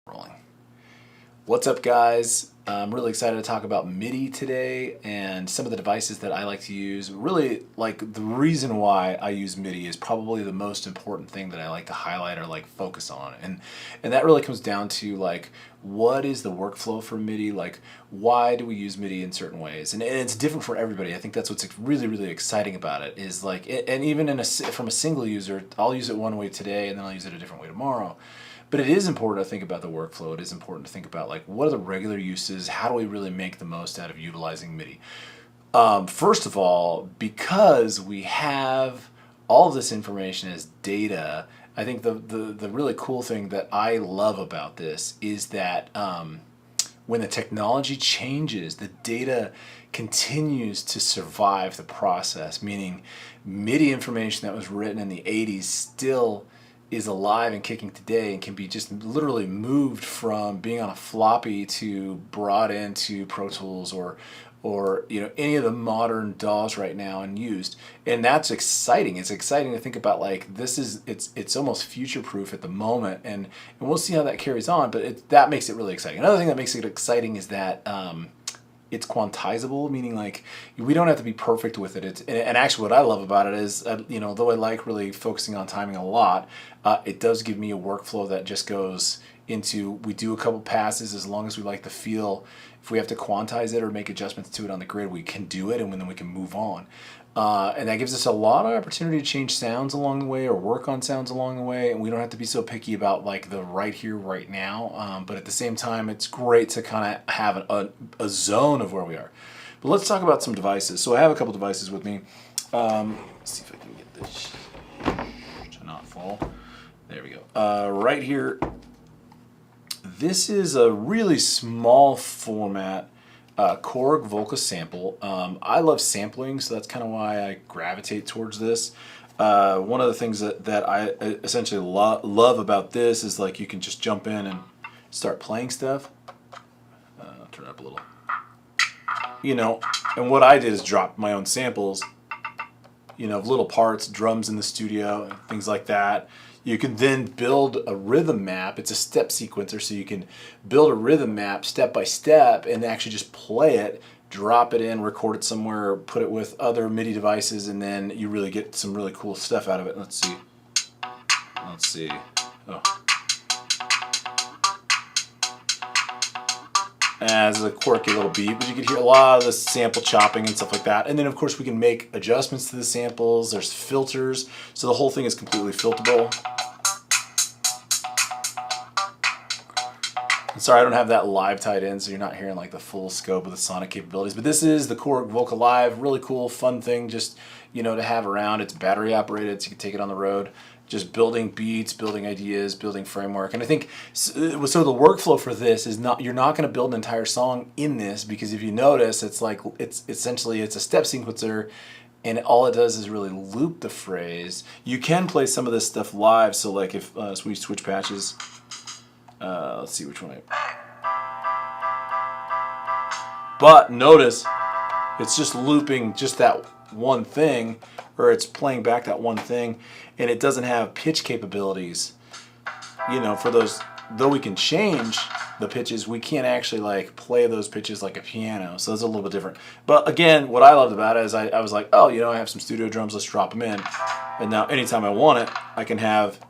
Rolling. What's up, guys? I'm really excited to talk about MIDI today and some of the devices that I like to use. Really, like, the reason why I use MIDI is probably the most important thing that I like to highlight or like focus on, and that really comes down to like, what is the workflow for MIDI? Like, why do we use MIDI in certain ways? And it's different for everybody. I think that's what's really exciting about it, is like, and even from a single user, I'll use it one way today and then I'll use it a different way tomorrow. But it is important to think about the workflow. It is important to think about like, what are the regular uses? How do we really make the most out of utilizing MIDI? First of all, because we have all of this information as data, I think the really cool thing that I love about this is that when the technology changes, the data continues to survive the process, meaning MIDI information that was written in the 80s still is alive and kicking today and can be just literally moved from being on a floppy to brought into Pro Tools or any of the modern DAWs right now and used. And that's exciting. It's exciting to think about, like, it's almost future proof at the moment, and we'll see how that carries on, but that makes it really exciting. Another thing that makes it exciting is that it's quantizable, meaning like we don't have to be perfect with it. And actually what I love about it is, though I like really focusing on timing a lot, it does give me a workflow that just goes into, we do a couple passes as long as we like the feel. If we have to quantize it or make adjustments to it on the grid, we can do it, and then we can move on. And that gives us a lot of opportunity to change sounds along the way or work on sounds along the way, and we don't have to be so picky about like the right here, right now. But at the same time, it's great to kind of have a zone of where we are. But let's talk about some devices. So I have a couple devices with me. Let's see if I can get this to not fall. There we go. Right here, this is a really small format Korg Volca sample. I love sampling, so that's kind of why I gravitate towards this. One of the things that I essentially love about this is like you can just jump in and start playing stuff. Turn it up a little. And what I did is drop my own samples, of little parts, drums in the studio, things like that. You can then build a rhythm map. It's a step sequencer, so you can build a rhythm map step by step and actually just play it, drop it in, record it somewhere, put it with other MIDI devices, and then you really get some really cool stuff out of it. Let's see. Oh. As a quirky little beat, but you can hear a lot of the sample chopping and stuff like that. And then of course we can make adjustments to the samples. There's filters, so the whole thing is completely filterable. And sorry, I don't have that live tied in, so you're not hearing like the full scope of the sonic capabilities. But this is the Korg Volca Live, really cool, fun thing just to have around. It's battery operated, so you can take it on the road. Just building beats, building ideas, building framework. And I think, so the workflow for this is you're not going to build an entire song in this, because if you notice, it's essentially a step sequencer, and all it does is really loop the phrase. You can play some of this stuff live, so like if we switch patches, let's see which one but notice, it's just looping just that one thing, or it's playing back that one thing, and it doesn't have pitch capabilities. For those, though we can change the pitches, we can't actually like play those pitches like a piano, so that's a little bit different. But again, what I loved about it is I was like, oh, I have some studio drums, let's drop them in, and now anytime I want it, I can have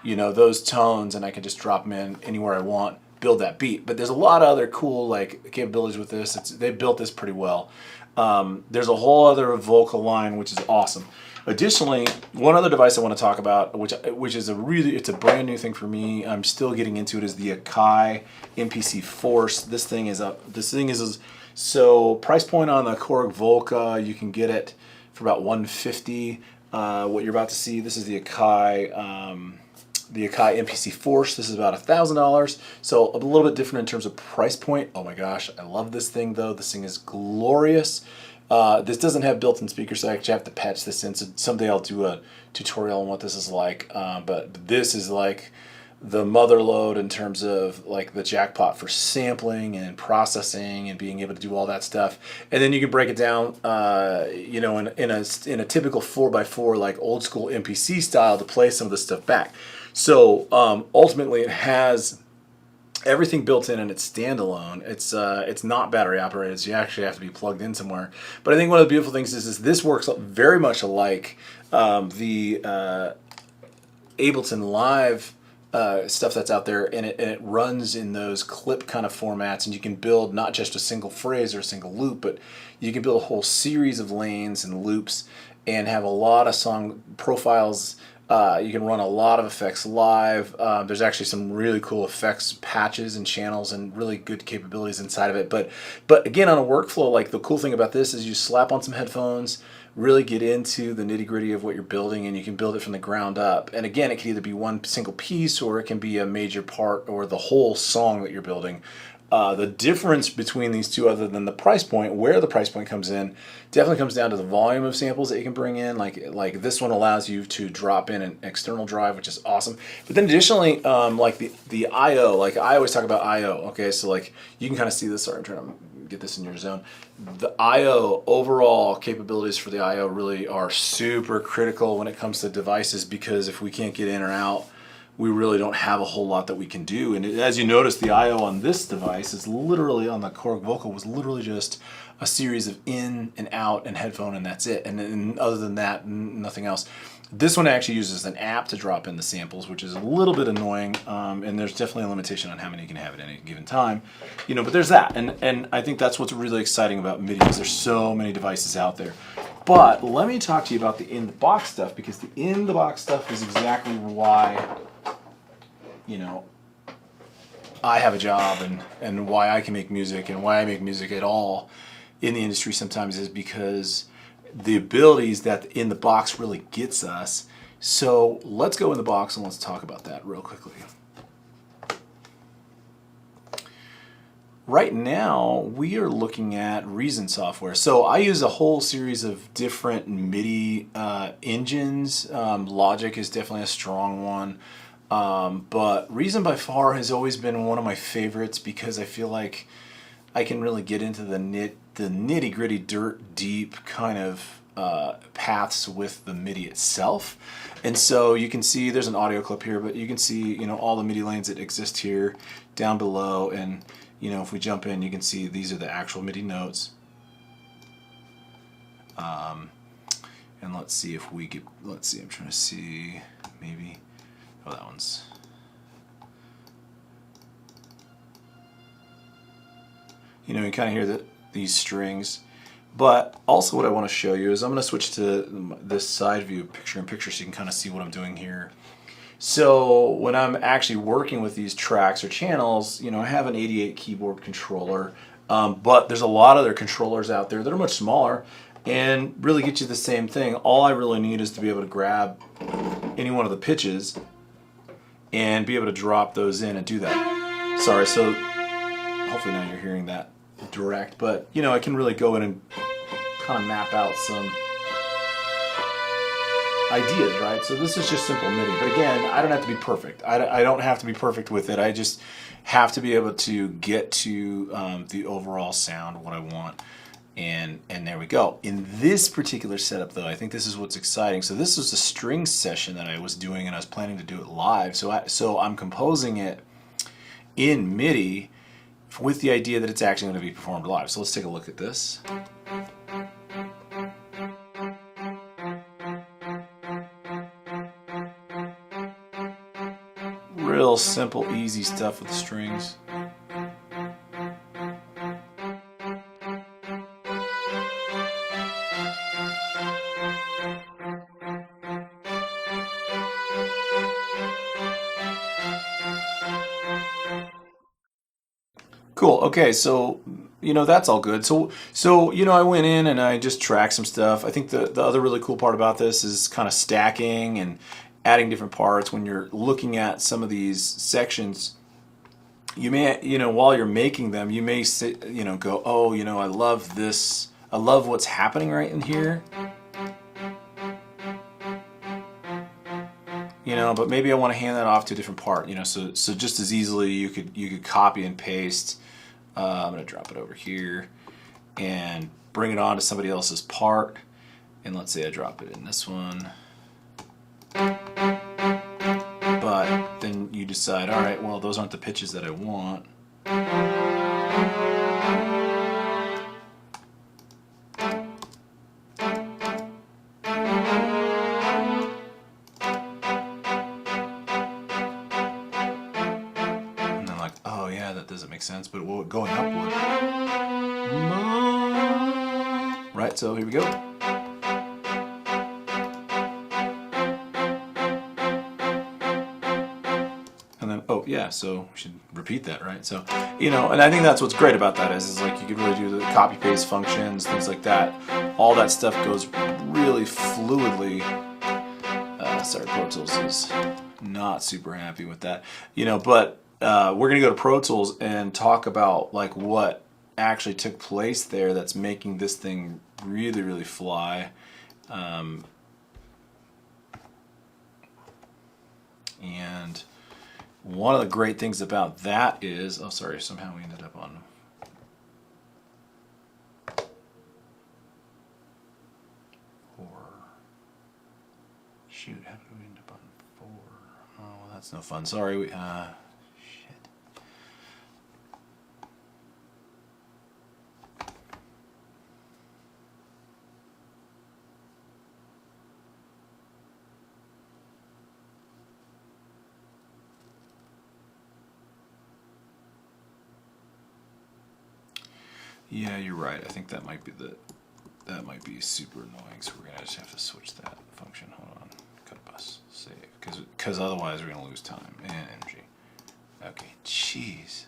those tones, and I can just drop them in anywhere I want, build that beat. But there's a lot of other cool like capabilities with this. They built this pretty well. There's a whole other Volca line, which is awesome. Additionally, one other device I want to talk about, which is it's a brand new thing for me. I'm still getting into it, is the Akai MPC Force. This thing is so price point on the Korg Volca, you can get it for about $150. What you're about to see, this is the Akai MPC Force. This is about $1,000, so a little bit different in terms of price point. Oh my gosh, I love this thing though. This thing is glorious. This doesn't have built-in speakers, so I actually have to patch this in. So someday I'll do a tutorial on what this is like. But this is like the mother lode in terms of like the jackpot for sampling and processing and being able to do all that stuff. And then you can break it down, in a typical 4x4 like old school MPC style to play some of this stuff back. So ultimately, it has everything built in and it's standalone. It's not battery operated, so you actually have to be plugged in somewhere. But I think one of the beautiful things is this works very much alike the Ableton Live stuff that's out there, and it runs in those clip kind of formats, and you can build not just a single phrase or a single loop, but you can build a whole series of lanes and loops and have a lot of song profiles. You can run a lot of effects live. There's actually some really cool effects patches and channels and really good capabilities inside of it. But again, on a workflow, like the cool thing about this is you slap on some headphones, really get into the nitty-gritty of what you're building, and you can build it from the ground up. And again, it can either be one single piece or it can be a major part or the whole song that you're building. The difference between these two, other than the price point, where the price point comes in, definitely comes down to the volume of samples that you can bring in. Like this one allows you to drop in an external drive, which is awesome. But then additionally, like the I/O, like I always talk about I/O. Okay, so like you can kind of see this. Sorry, I'm trying to get this in your zone. The I/O overall capabilities for the I/O really are super critical when it comes to devices, because if we can't get in or out, we really don't have a whole lot that we can do. And as you notice, the I/O on this device is literally, on the Korg Volca, was literally just a series of in and out and headphone, and that's it. And other than that, nothing else. This one actually uses an app to drop in the samples, which is a little bit annoying, and there's definitely a limitation on how many you can have at any given time. You know, but there's that, and I think that's what's really exciting about MIDI, is there's so many devices out there. But let me talk to you about the in-the-box stuff, because the in-the-box stuff is exactly why, you know, I have a job, and why I can make music, and why I make music at all in the industry sometimes is because the abilities that in the box really gets us. So let's go in the box and let's talk about that real quickly. Right now, we are looking at Reason software. So I use a whole series of different MIDI engines. Logic is definitely a strong one. But Reason by far has always been one of my favorites, because I feel like I can really get into the nitty-gritty, dirt deep kind of paths with the MIDI itself. And so you can see there's an audio clip here, but you can see, you know, all the MIDI lanes that exist here down below. And you know, if we jump in, you can see these are the actual MIDI notes. And let's see if we get, let's see, I'm trying to see, maybe, oh, that one's, you know, you kind of hear these strings. But also what I want to show you is I'm going to switch to this side view, picture-in-picture, so you can kind of see what I'm doing here. So when I'm actually working with these tracks or channels, you know, I have an 88 keyboard controller, but there's a lot of other controllers out there that are much smaller and really get you the same thing. All I really need is to be able to grab any one of the pitches and be able to drop those in and do that. Sorry, so hopefully now you're hearing that direct, but you know, I can really go in and kind of map out some ideas, right? So this is just simple MIDI, but again, I don't have to be perfect. I don't have to be perfect with it. I just have to be able to get to the overall sound, what I want, and there we go. In this particular setup, though, I think this is what's exciting. So this was a string session that I was doing, and I was planning to do it live. So I'm composing it in MIDI with the idea that it's actually going to be performed live. So let's take a look at this. Real simple, easy stuff with the strings. Cool. Okay, so you know, that's all good. So you know, I went in and I just tracked some stuff. I think the other really cool part about this is kind of stacking and adding different parts. When you're looking at some of these sections, you may, you know, while you're making them, you may say, you know, go, oh, you know, I love this. I love what's happening right in here. You know, but maybe I want to hand that off to a different part. You know, so just as easily you could copy and paste. I'm going to drop it over here and bring it on to somebody else's part. And let's say I drop it in this one. But then you decide, all right, well, those aren't the pitches that I want. And then like, oh yeah, that doesn't make sense, but going up would. Right, so here we go. And then, oh yeah, so we should repeat that, right? So, you know, and I think that's what's great about that is like you can really do the copy paste functions, things like that. All that stuff goes really fluidly. Sorry, Pro Tools is not super happy with that, you know. But we're gonna go to Pro Tools and talk about like what actually took place there that's making this thing really, really fly. And one of the great things about that is, oh sorry, somehow we ended up on 4. Shoot, how did we end up on 4? Oh, well, that's no fun. Sorry, shit. Yeah, you're right. I think that might be super annoying. So we're gonna just have to switch that function. Hold on, cut bus, save, because otherwise we're gonna lose time and energy. Okay, jeez.